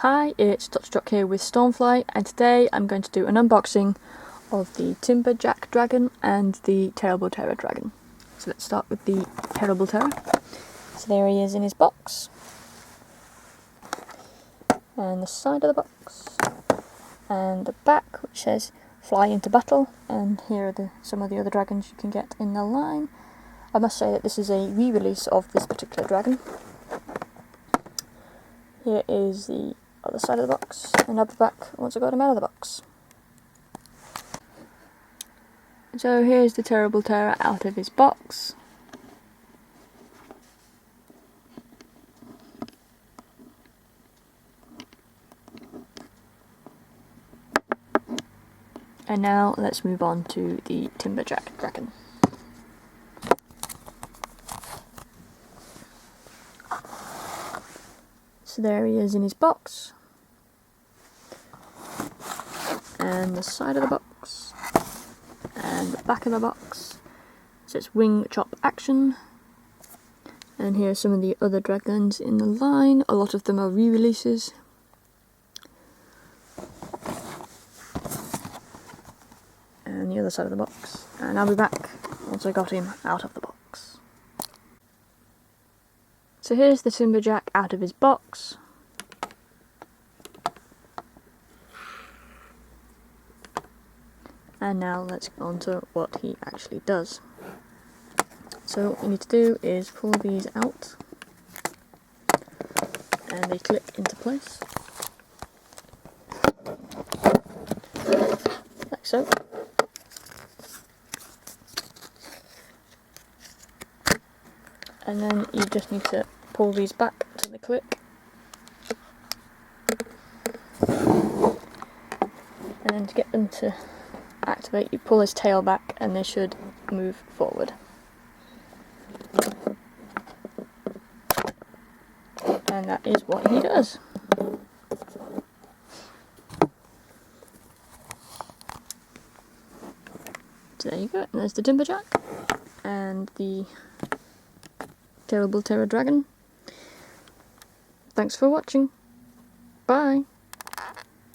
Hi, it's Timberjack here with Stormfly, and today I'm going to do an unboxing of the Timberjack dragon and the Terrible Terror dragon. So let's start with the Terrible Terror. So there he is in his box, and the side of the box, and the back which says "Fly into battle," and here are some of the other dragons you can get in the line. I must say that this is a re-release of this particular dragon. Here is the other side of the box, and I'll be back once I got him out of the box. So here's the Terrible Terror out of his box. And now let's move on to the Timberjack dragon. So there he is in his box, and the side of the box, and the back of the box. It says wing chop action, and here are some of the other dragons in the line. A lot of them are re-releases. And the other side of the box, and I'll be back once I got him out of the box. So here's the Timberjack out of his box. And now let's get on to what he actually does. So what you need to do is pull these out, and they click into place, like so. And then you just need to pull these back to the click, and then to get them to activate you pull his tail back and they should move forward. And that is what he does. So there you go, and there's the Timberjack and the Terrible Terror dragon. Thanks for watching. Bye.